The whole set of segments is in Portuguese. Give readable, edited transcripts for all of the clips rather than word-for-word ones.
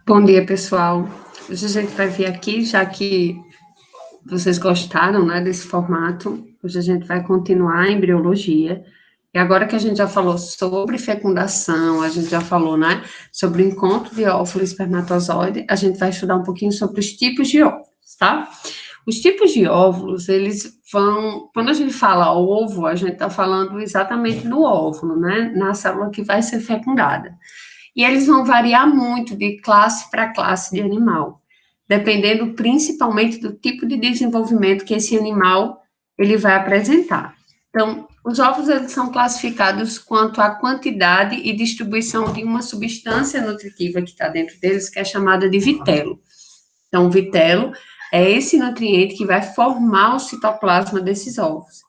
Bom dia, pessoal. Hoje a gente vai ver aqui, já que vocês gostaram, né, desse formato, hoje a gente vai continuar a embriologia. E agora que a gente já falou sobre fecundação, a gente já falou, né, sobre o encontro de óvulo e espermatozoide, a gente vai estudar um pouquinho sobre os tipos de óvulos, tá? Os tipos de óvulos, eles vão, quando a gente fala ovo, a gente está falando exatamente no óvulo, né, na célula que vai ser fecundada. E eles vão variar muito de classe para classe de animal, dependendo principalmente do tipo de desenvolvimento que esse animal ele vai apresentar. Então, os ovos eles são classificados quanto à quantidade e distribuição de uma substância nutritiva que está dentro deles, que é chamada de vitelo. Então, o vitelo é esse nutriente que vai formar o citoplasma desses ovos.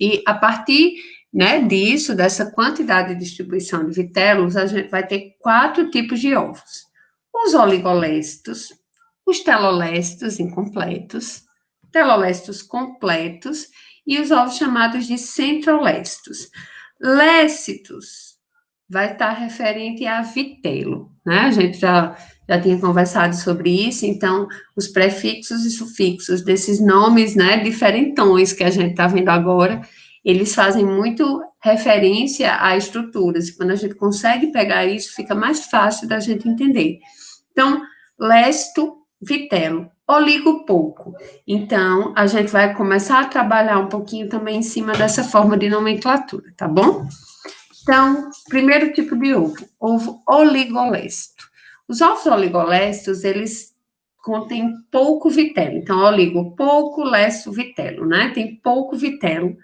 E a partir, né, disso, dessa quantidade de distribuição de vitelos, a gente vai ter 4 tipos de ovos. Os oligolésticos, os telolésticos incompletos, telolésticos completos e os ovos chamados de centrolésticos. Lécitos vai estar referente a vitelo, né? A gente já tinha conversado sobre isso, então, os prefixos e sufixos desses nomes, né, diferentões que a gente está vendo agora, eles fazem muito referência a estruturas, e quando a gente consegue pegar isso, fica mais fácil da gente entender. Então, lesto, vitelo, oligo pouco. Então, a gente vai começar a trabalhar um pouquinho também em cima dessa forma de nomenclatura, tá bom? Então, primeiro tipo de ovo oligolesto. Os ovos oligolestos, eles contêm pouco vitelo. Então, oligo, pouco, lesto, vitelo, né? Tem pouco vitelo.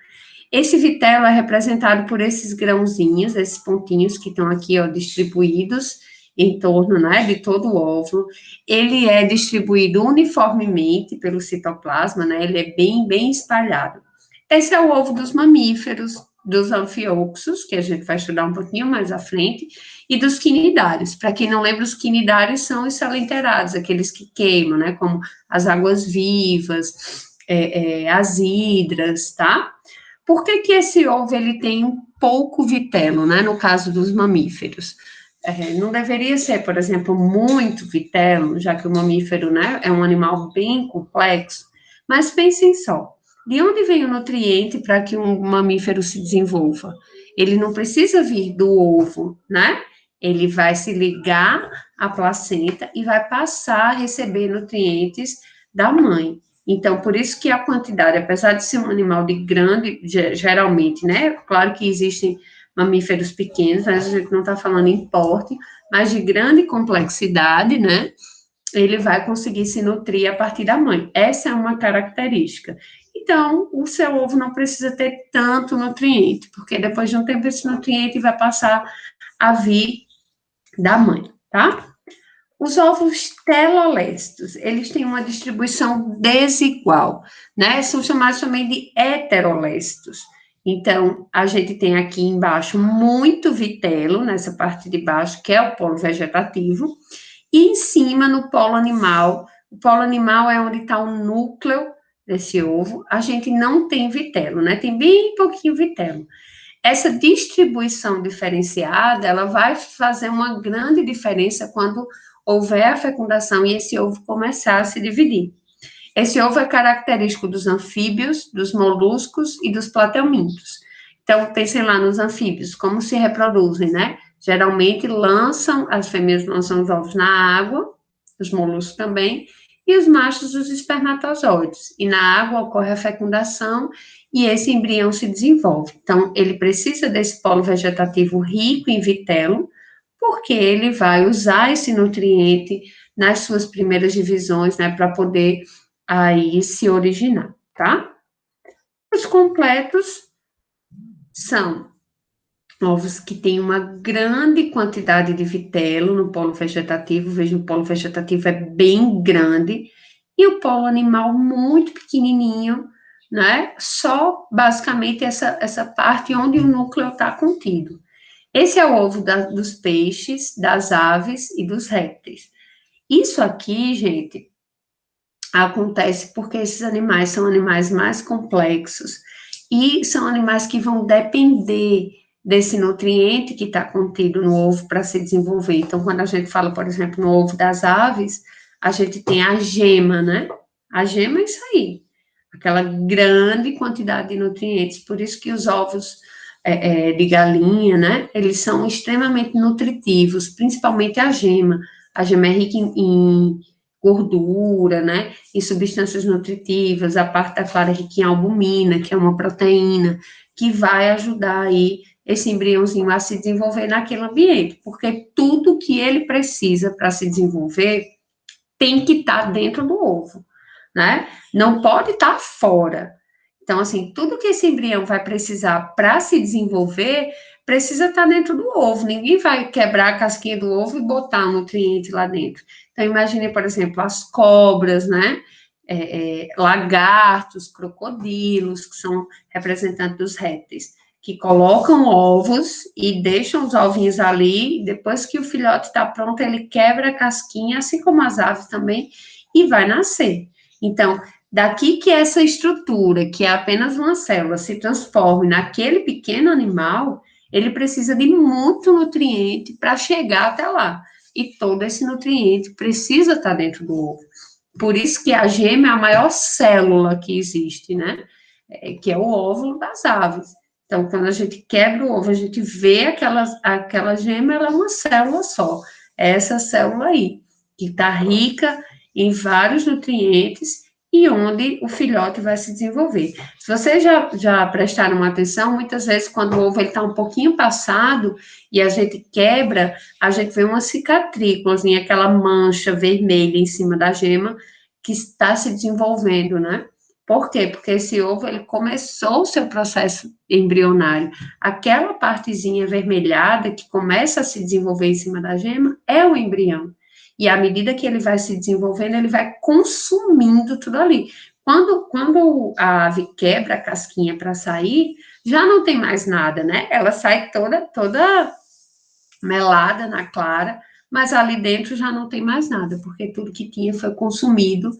Esse vitelo é representado por esses grãozinhos, esses pontinhos que estão aqui, ó, distribuídos em torno, né, de todo o óvulo. Ele é distribuído uniformemente pelo citoplasma, né? Ele é bem espalhado. Esse é o ovo dos mamíferos, dos anfíoxos, que a gente vai estudar um pouquinho mais à frente, e dos quinidários. Para quem não lembra, os quinidários são os salinterados, aqueles que queimam, né, como as águas-vivas, as hidras, tá? Por que que esse ovo, ele tem um pouco vitelo, né, no caso dos mamíferos? Não deveria ser, por exemplo, muito vitelo, já que o mamífero, né, é um animal bem complexo, mas pensem só, de onde vem o nutriente para que um mamífero se desenvolva? Ele não precisa vir do ovo, né? Ele vai se ligar à placenta e vai passar a receber nutrientes da mãe. Então, por isso que a quantidade, apesar de ser um animal de grande, geralmente, né? Claro que existem mamíferos pequenos, mas a gente não está falando em porte, mas de grande complexidade, né? Ele vai conseguir se nutrir a partir da mãe. Essa é uma característica. Então, o seu ovo não precisa ter tanto nutriente, porque depois de um tempo esse nutriente vai passar a vir da mãe, tá? Os ovos telolésticos, eles têm uma distribuição desigual, né? São chamados também de heterolésticos. Então, a gente tem aqui embaixo muito vitelo, nessa parte de baixo, que é o polo vegetativo, e em cima, no polo animal, o polo animal é onde está o núcleo desse ovo, a gente não tem vitelo, né? Tem bem pouquinho vitelo. Essa distribuição diferenciada, ela vai fazer uma grande diferença quando houver a fecundação e esse ovo começar a se dividir. Esse ovo é característico dos anfíbios, dos moluscos e dos plateumintos. Então, pensem lá nos anfíbios, como se reproduzem, né? Geralmente as fêmeas lançam os ovos na água, os moluscos também, e os machos os espermatozoides. E na água ocorre a fecundação e esse embrião se desenvolve. Então, ele precisa desse polo vegetativo rico em vitelo, porque ele vai usar esse nutriente nas suas primeiras divisões, né, para poder aí se originar, tá? Os completos são ovos que têm uma grande quantidade de vitelo no polo vegetativo, veja, o polo vegetativo é bem grande, e o polo animal muito pequenininho, né? Só basicamente essa parte onde o núcleo está contido. Esse é o ovo dos peixes, das aves e dos répteis. Isso aqui, gente, acontece porque esses animais são animais mais complexos e são animais que vão depender desse nutriente que está contido no ovo para se desenvolver. Então, quando a gente fala, por exemplo, no ovo das aves, a gente tem a gema, né? A gema é isso aí, aquela grande quantidade de nutrientes. Por isso que os ovos de galinha, né? Eles são extremamente nutritivos, principalmente a gema. A gema é rica em gordura, né? Em substâncias nutritivas. A parte da clara é rica em albumina, que é uma proteína, que vai ajudar aí esse embriãozinho a se desenvolver naquele ambiente, porque tudo que ele precisa para se desenvolver tem que estar dentro do ovo, né? Não pode estar fora. Então, assim, tudo que esse embrião vai precisar para se desenvolver precisa estar dentro do ovo. Ninguém vai quebrar a casquinha do ovo e botar um nutriente lá dentro. Então, imagine, por exemplo, as cobras, né? Lagartos, crocodilos, que são representantes dos répteis, que colocam ovos e deixam os ovinhos ali. Depois que o filhote está pronto, ele quebra a casquinha, assim como as aves também, e vai nascer. Então, daqui que essa estrutura, que é apenas uma célula, se transforme naquele pequeno animal, ele precisa de muito nutriente para chegar até lá. E todo esse nutriente precisa estar dentro do ovo. Por isso que a gema é a maior célula que existe, né? Que é o óvulo das aves. Então, quando a gente quebra o ovo, a gente vê aquela gema, ela é uma célula só. É essa célula aí, que está rica em vários nutrientes e onde o filhote vai se desenvolver. Se vocês já prestaram atenção, muitas vezes quando o ovo está um pouquinho passado e a gente quebra, a gente vê uma cicatrícula, aquela mancha vermelha em cima da gema que está se desenvolvendo, né? Por quê? Porque esse ovo, ele começou o seu processo embrionário. Aquela partezinha avermelhada que começa a se desenvolver em cima da gema é o embrião. E à medida que ele vai se desenvolvendo, ele vai consumindo tudo ali. Quando a ave quebra a casquinha para sair, já não tem mais nada, né? Ela sai toda melada na clara, mas ali dentro já não tem mais nada, porque tudo que tinha foi consumido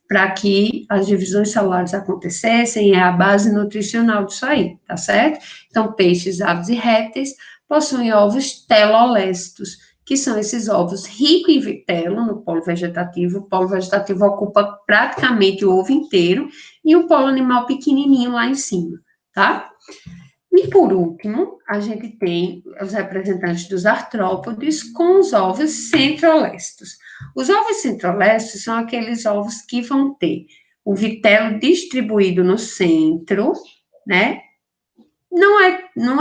para que as divisões celulares acontecessem, é a base nutricional disso aí, tá certo? Então, peixes, aves e répteis possuem ovos telolestos, que são esses ovos ricos em vitelo no polo vegetativo. O polo vegetativo ocupa praticamente o ovo inteiro e o polo animal pequenininho lá em cima, tá? E por último, a gente tem os representantes dos artrópodes com os ovos centrolestos. Os ovos centrolestos são aqueles ovos que vão ter o vitelo distribuído no centro, né? Não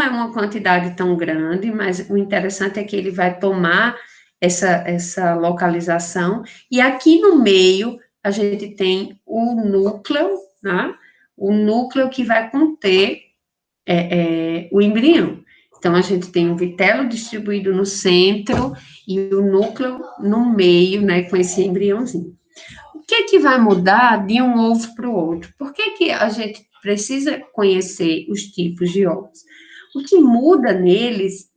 é uma quantidade tão grande, mas o interessante é que ele vai tomar essa localização, e aqui no meio a gente tem o núcleo, né? O núcleo que vai conter o embrião. Então, a gente tem o vitelo distribuído no centro e o núcleo no meio, né, com esse embriãozinho. O que é que vai mudar de um ovo para o outro? Por que que a gente precisa conhecer os tipos de ovos? O que muda neles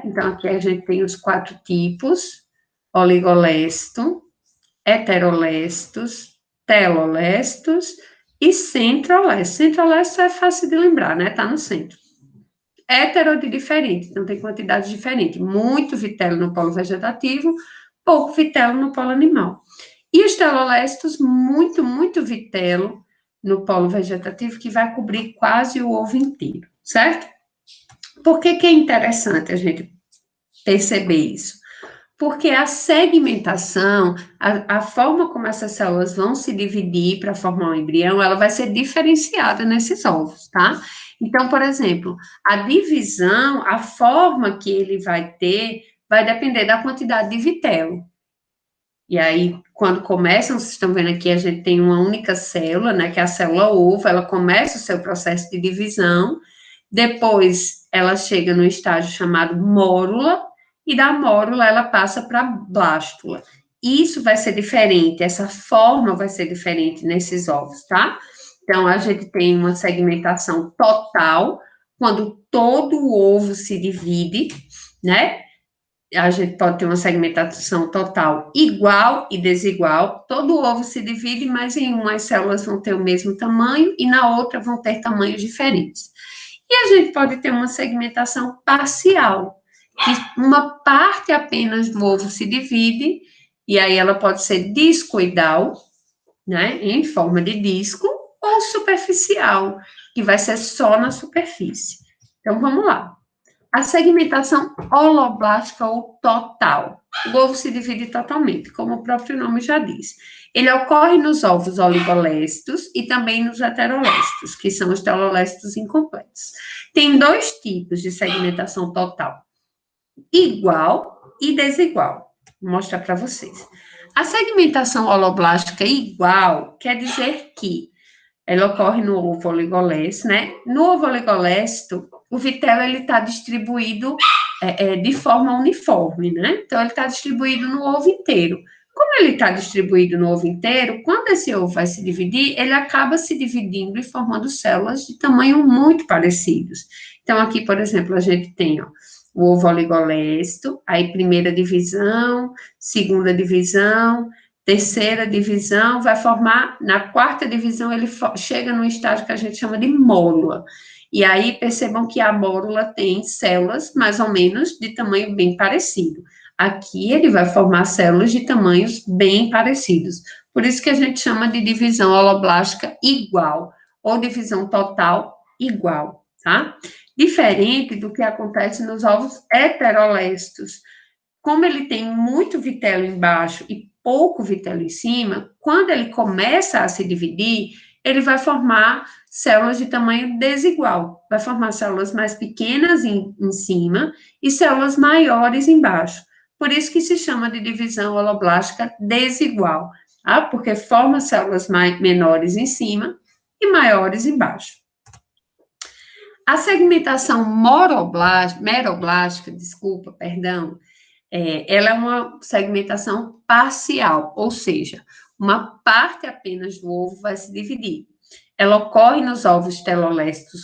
então aqui a gente tem os 4 tipos: oligolestos, heterolestos, telolestos e centrolestos. Centrolesto é fácil de lembrar, né? Tá no centro. Hétero de diferente, então tem quantidade diferente. Muito vitelo no polo vegetativo, pouco vitelo no polo animal. E os telolestos, muito vitelo no polo vegetativo, que vai cobrir quase o ovo inteiro, certo? Por que que é interessante a gente perceber isso? Porque a segmentação, a forma como essas células vão se dividir para formar um embrião, ela vai ser diferenciada nesses ovos, tá? Então, por exemplo, a divisão, a forma que ele vai ter, vai depender da quantidade de vitelo. E aí, quando começam, vocês estão vendo aqui, a gente tem uma única célula, né, que é a célula ovo, ela começa o seu processo de divisão, depois ela chega no estágio chamado mórula, e da mórula ela passa para blástula. Isso vai ser diferente, essa forma vai ser diferente nesses ovos, tá? Então, a gente tem uma segmentação total, quando todo o ovo se divide, né? A gente pode ter uma segmentação total igual e desigual. Todo o ovo se divide, mas em uma as células vão ter o mesmo tamanho e na outra vão ter tamanhos diferentes. E a gente pode ter uma segmentação parcial, que uma parte apenas do ovo se divide, e aí ela pode ser discoidal, né, em forma de disco, ou superficial, que vai ser só na superfície. Então, vamos lá. A segmentação holoblástica ou total. O ovo se divide totalmente, como o próprio nome já diz. Ele ocorre nos ovos oligolésticos e também nos heterolésticos, que são os telolésticos incompletos. Tem dois tipos de segmentação total: igual e desigual. Vou mostrar para vocês. A segmentação holoblástica igual quer dizer que ela ocorre no ovo oligolécito, né? No ovo oligolécito, o vitelo ele está distribuído de forma uniforme, né? Então, ele está distribuído no ovo inteiro. Como ele está distribuído no ovo inteiro, quando esse ovo vai se dividir, ele acaba se dividindo e formando células de tamanho muito parecidos. Então, aqui, por exemplo, a gente tem, ó, o ovo oligolécito, aí primeira divisão, segunda divisão, terceira divisão, vai formar, na quarta divisão, ele chega num estágio que a gente chama de mórula. E aí, percebam que a mórula tem células, mais ou menos, de tamanho bem parecido. Aqui, ele vai formar células de tamanhos bem parecidos. Por isso que a gente chama de divisão holoblástica igual, ou divisão total igual, tá? Diferente do que acontece nos ovos heterolésticos. Como ele tem muito vitelo embaixo e pouco vitelo em cima, quando ele começa a se dividir, ele vai formar células de tamanho desigual. Vai formar células mais pequenas em cima e células maiores embaixo. Por isso que se chama de divisão holoblástica desigual, tá? Porque forma células menores em cima e maiores embaixo. A segmentação meroblástica, ela é uma segmentação parcial, ou seja, uma parte apenas do ovo vai se dividir. Ela ocorre nos ovos telolésticos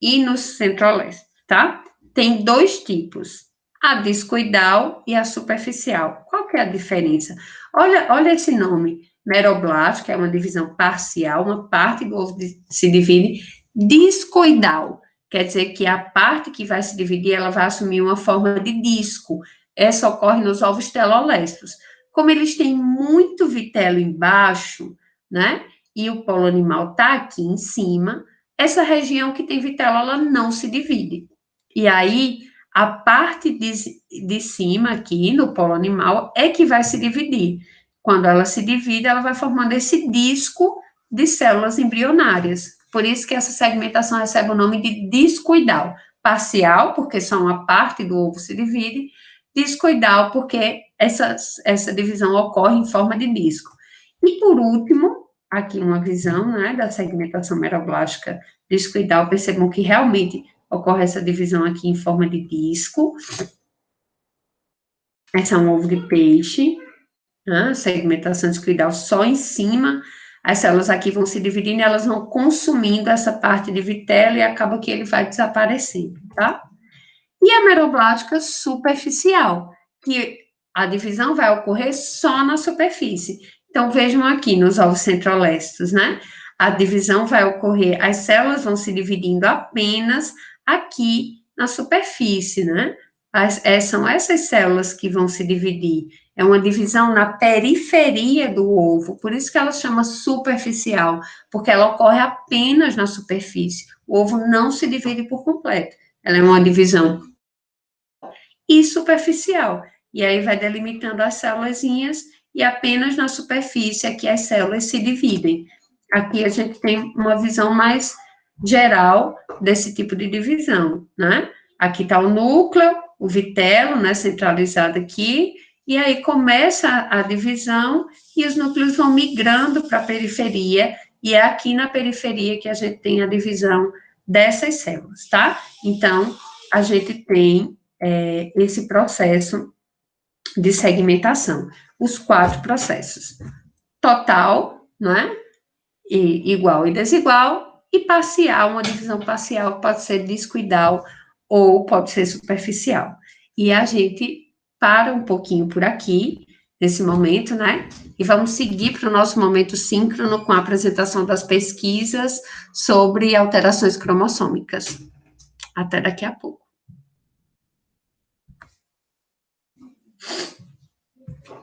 e nos centrolésticos, tá? Tem dois tipos, a discoidal e a superficial. Qual que é a diferença? Olha esse nome, meroblástico, é uma divisão parcial, uma parte do ovo se divide. Discoidal quer dizer que a parte que vai se dividir, ela vai assumir uma forma de disco. Essa ocorre nos ovos telolésticos. Como eles têm muito vitelo embaixo, né, e o polo animal está aqui em cima, essa região que tem vitelo, ela não se divide. E aí, a parte de cima aqui, no polo animal, é que vai se dividir. Quando ela se divide, ela vai formando esse disco de células embrionárias. Por isso que essa segmentação recebe o nome de discoidal. Parcial, porque só uma parte do ovo se divide, discoidal, porque essa divisão ocorre em forma de disco. E, por último, aqui uma visão, né, da segmentação meroblástica discoidal, percebam que realmente ocorre essa divisão aqui em forma de disco. Essa é um ovo de peixe, né, segmentação discoidal só em cima. As células aqui vão se dividindo e elas vão consumindo essa parte de vitelo e acaba que ele vai desaparecendo, tá? E a meroblástica superficial, que a divisão vai ocorrer só na superfície. Então, vejam aqui nos ovos centrolésticos, né? A divisão vai ocorrer, as células vão se dividindo apenas aqui na superfície, né? São essas células que vão se dividir. É uma divisão na periferia do ovo, por isso que ela chama superficial, porque ela ocorre apenas na superfície. O ovo não se divide por completo. Ela é uma divisão e superficial. E aí vai delimitando as célulazinhas e apenas na superfície é que as células se dividem. Aqui a gente tem uma visão mais geral desse tipo de divisão, né? Aqui está o núcleo, o vitelo, né, centralizado aqui, e aí começa a divisão e os núcleos vão migrando para a periferia, e é aqui na periferia que a gente tem a divisão dessas células, tá? Então, a gente tem esse processo de segmentação, os 4 processos: total, não é? E igual e desigual, e parcial, uma divisão parcial pode ser discoidal ou pode ser superficial. E a gente para um pouquinho por aqui, nesse momento, né? E vamos seguir para o nosso momento síncrono com a apresentação das pesquisas sobre alterações cromossômicas. Até daqui a pouco.